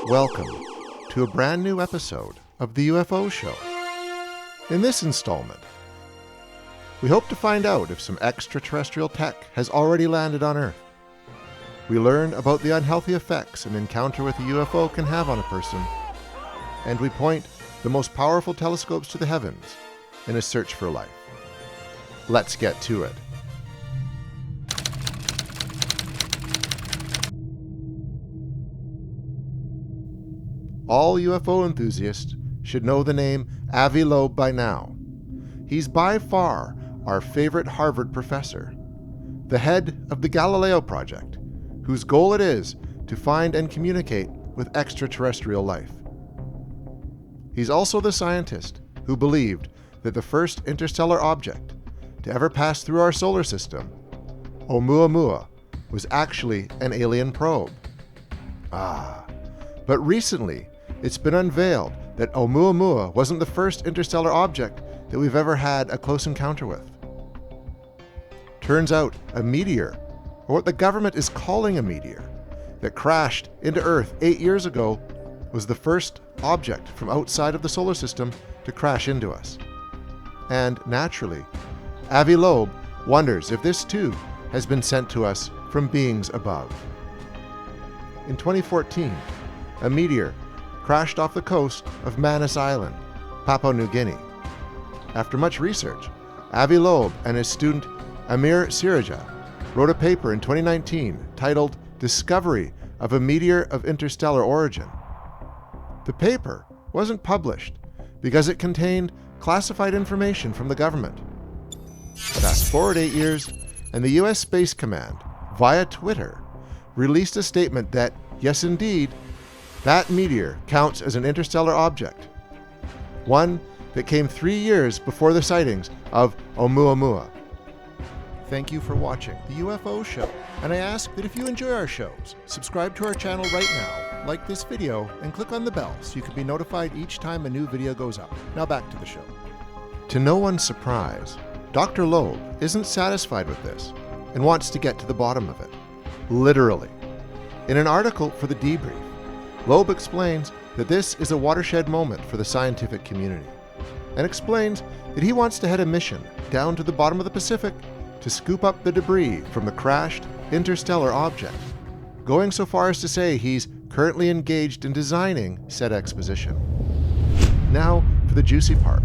Welcome to a brand new episode of the UFO Show. In this installment, we hope to find out if some extraterrestrial tech has already landed on Earth. We learn about the unhealthy effects an encounter with a UFO can have on a person, and we point the most powerful telescopes to the heavens in a search for life. Let's get to it. All UFO enthusiasts should know the name Avi Loeb by now. He's by far our favorite Harvard professor, the head of the Galileo Project, whose goal it is to find and communicate with extraterrestrial life. He's also the scientist who believed that the first interstellar object to ever pass through our solar system, Oumuamua, was actually an alien probe. But recently, it's been unveiled that Oumuamua wasn't the first interstellar object that we've ever had a close encounter with. Turns out a meteor, or what the government is calling a meteor, that crashed into Earth 8 years ago was the first object from outside of the solar system to crash into us. And naturally, Avi Loeb wonders if this too has been sent to us from beings above. In 2014, a meteor crashed off the coast of Manus Island, Papua New Guinea. After much research, Avi Loeb and his student Amir Siraja wrote a paper in 2019 titled Discovery of a Meteor of Interstellar Origin. The paper wasn't published because it contained classified information from the government. Fast forward 8 years, and the US Space Command, via Twitter, released a statement that, yes indeed, that meteor counts as an interstellar object, one that came 3 years before the sightings of Oumuamua. Thank you for watching the UFO Show, and I ask that if you enjoy our shows, subscribe to our channel right now, like this video, and click on the bell so you can be notified each time a new video goes up. Now back to the show. To no one's surprise, Dr. Loeb isn't satisfied with this and wants to get to the bottom of it. Literally. In an article for The Debrief, Loeb explains that this is a watershed moment for the scientific community, and explains that he wants to head a mission down to the bottom of the Pacific to scoop up the debris from the crashed interstellar object, going so far as to say he's currently engaged in designing said exposition. Now for the juicy part.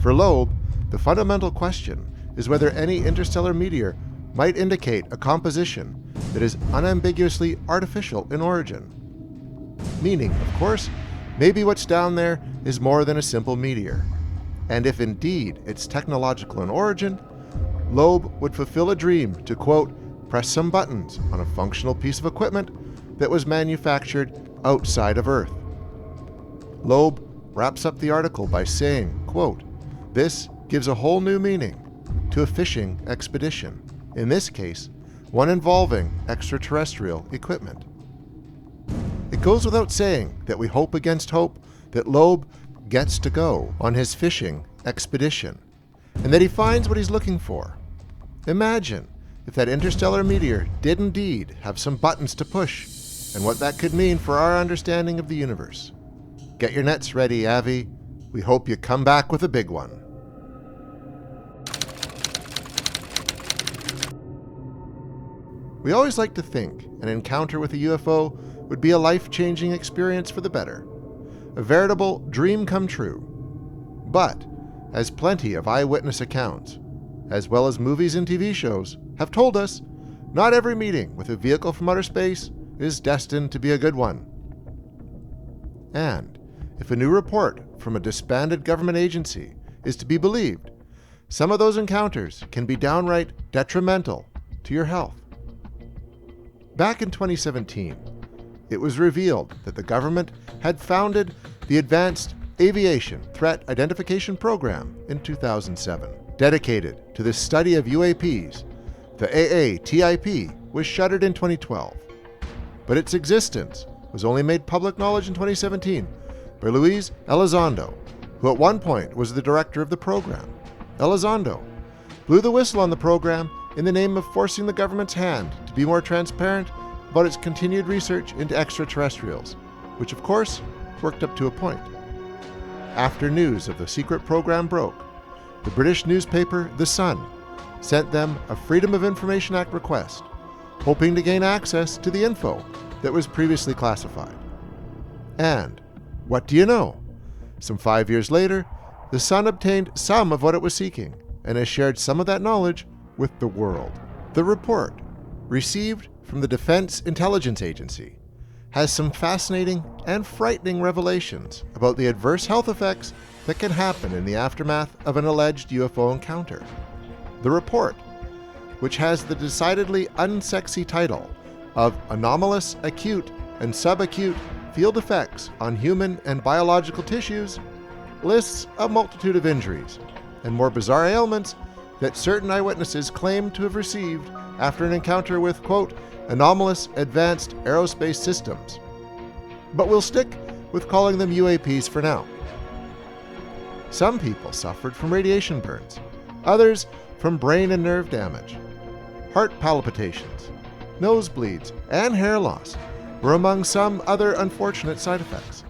For Loeb, the fundamental question is whether any interstellar meteor might indicate a composition that is unambiguously artificial in origin. Meaning, of course, maybe what's down there is more than a simple meteor. And if indeed it's technological in origin, Loeb would fulfill a dream to, quote, press some buttons on a functional piece of equipment that was manufactured outside of Earth. Loeb wraps up the article by saying, quote, this gives a whole new meaning to a fishing expedition, in this case, one involving extraterrestrial equipment. It goes without saying that we hope against hope that Loeb gets to go on his fishing expedition, and that he finds what he's looking for. Imagine if that interstellar meteor did indeed have some buttons to push, and what that could mean for our understanding of the universe. Get your nets ready, Avi. We hope you come back with a big one. We always like to think an encounter with a UFO would be a life-changing experience for the better, a veritable dream come true. But, as plenty of eyewitness accounts, as well as movies and TV shows, have told us, not every meeting with a vehicle from outer space is destined to be a good one. And, if a new report from a disbanded government agency is to be believed, some of those encounters can be downright detrimental to your health. Back in 2017, it was revealed that the government had founded the Advanced Aviation Threat Identification Program in 2007. Dedicated to the study of UAPs, the AATIP was shuttered in 2012. But its existence was only made public knowledge in 2017 by Luis Elizondo, who at one point was the director of the program. Elizondo blew the whistle on the program in the name of forcing the government's hand to be more transparent about its continued research into extraterrestrials, which of course worked up to a point. After news of the secret program broke, the British newspaper The Sun sent them a Freedom of Information Act request, hoping to gain access to the info that was previously classified. And what do you know? Some 5 years later, The Sun obtained some of what it was seeking and has shared some of that knowledge with the world. The report, received from the Defense Intelligence Agency, has some fascinating and frightening revelations about the adverse health effects that can happen in the aftermath of an alleged UFO encounter. The report, which has the decidedly unsexy title of Anomalous Acute and Subacute Field Effects on Human and Biological Tissues, lists a multitude of injuries and more bizarre ailments that certain eyewitnesses claim to have received after an encounter with, quote, anomalous advanced aerospace systems. But we'll stick with calling them UAPs for now. Some people suffered from radiation burns, others from brain and nerve damage. Heart palpitations, nosebleeds, and hair loss were among some other unfortunate side effects.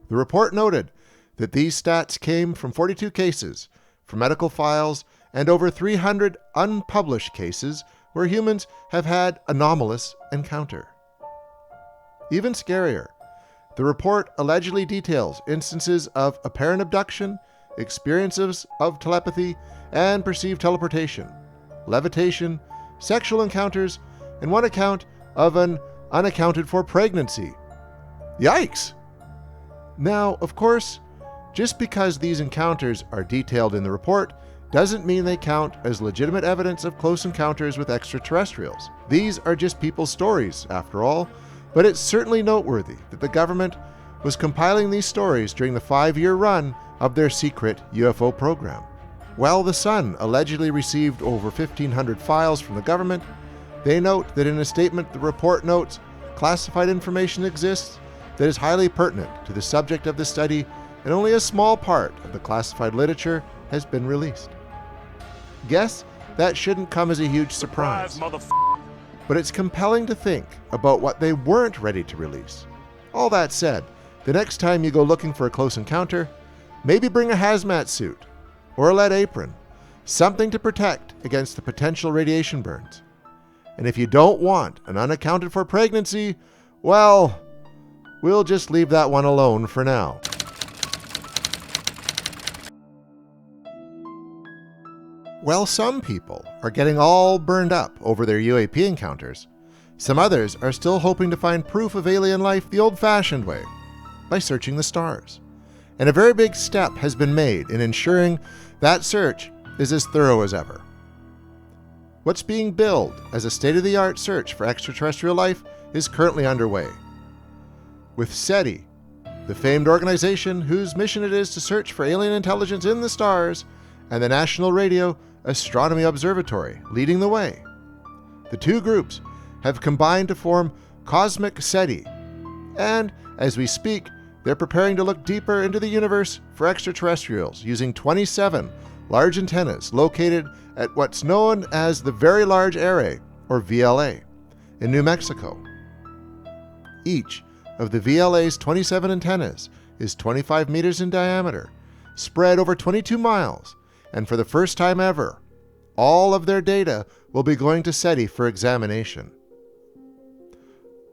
The report noted that these stats came from 42 cases, from medical files, and over 300 unpublished cases where humans have had anomalous encounter. Even scarier, the report allegedly details instances of apparent abduction, experiences of telepathy and perceived teleportation, levitation, sexual encounters, and one account of an unaccounted for pregnancy. Yikes! Now, of course, just because these encounters are detailed in the report doesn't mean they count as legitimate evidence of close encounters with extraterrestrials. These are just people's stories, after all, but it's certainly noteworthy that the government was compiling these stories during the 5-year run of their secret UFO program. While The Sun allegedly received over 1,500 files from the government, they note that in a statement the report notes classified information exists that is highly pertinent to the subject of the study, and only a small part of the classified literature has been released. Guess that shouldn't come as a huge surprise. But it's compelling to think about what they weren't ready to release. All that said, the next time you go looking for a close encounter, maybe bring a hazmat suit or a lead apron, something to protect against the potential radiation burns. And if you don't want an unaccounted for pregnancy, well, we'll just leave that one alone for now. While some people are getting all burned up over their UAP encounters, some others are still hoping to find proof of alien life the old-fashioned way, by searching the stars. And a very big step has been made in ensuring that search is as thorough as ever. What's being billed as a state-of-the-art search for extraterrestrial life is currently underway. With SETI, the famed organization whose mission it is to search for alien intelligence in the stars, and the National Radio Astronomy Observatory leading the way. The two groups have combined to form Cosmic SETI, and as we speak, they're preparing to look deeper into the universe for extraterrestrials using 27 large antennas located at what's known as the Very Large Array, or VLA, in New Mexico. Each of the VLA's 27 antennas is 25 meters in diameter, spread over 22 miles, and for the first time ever, all of their data will be going to SETI for examination.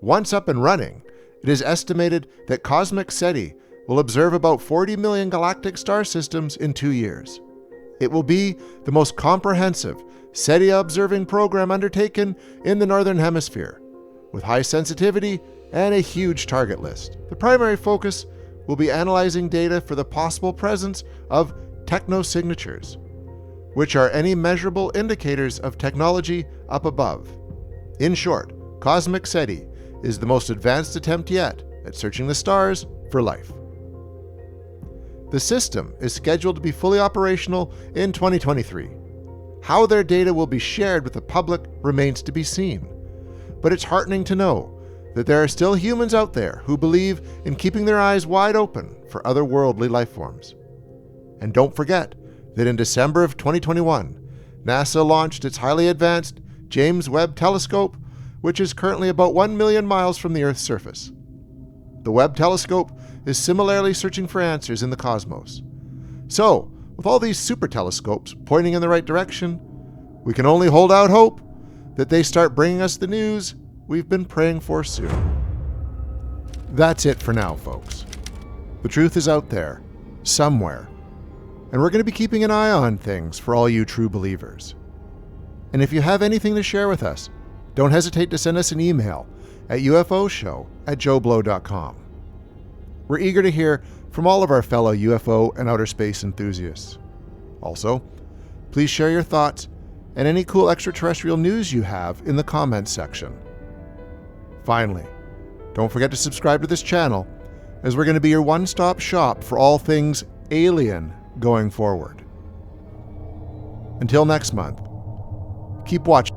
Once up and running, it is estimated that Cosmic SETI will observe about 40 million galactic star systems in 2 years. It will be the most comprehensive SETI observing program undertaken in the Northern Hemisphere, with high sensitivity and a huge target list. The primary focus will be analyzing data for the possible presence of technosignatures, which are any measurable indicators of technology up above. In short, Cosmic SETI is the most advanced attempt yet at searching the stars for life. The system is scheduled to be fully operational in 2023. How their data will be shared with the public remains to be seen, but it's heartening to know that there are still humans out there who believe in keeping their eyes wide open for otherworldly life forms. And don't forget that in December of 2021, NASA launched its highly advanced James Webb Telescope, which is currently about 1 million miles from the Earth's surface. the Webb telescope is similarly searching for answers in the cosmos. So, with all these super telescopes pointing in the right direction, we can only hold out hope that they start bringing us the news we've been praying for soon. That's it for now, folks. The truth is out there, somewhere, and we're going to be keeping an eye on things for all you true believers. And if you have anything to share with us, don't hesitate to send us an email at ufoshow@joeblow.com. We're eager to hear from all of our fellow UFO and outer space enthusiasts. Also, please share your thoughts and any cool extraterrestrial news you have in the comments section. Finally, don't forget to subscribe to this channel, as we're going to be your one-stop shop for all things alien going forward. Until next month, keep watching.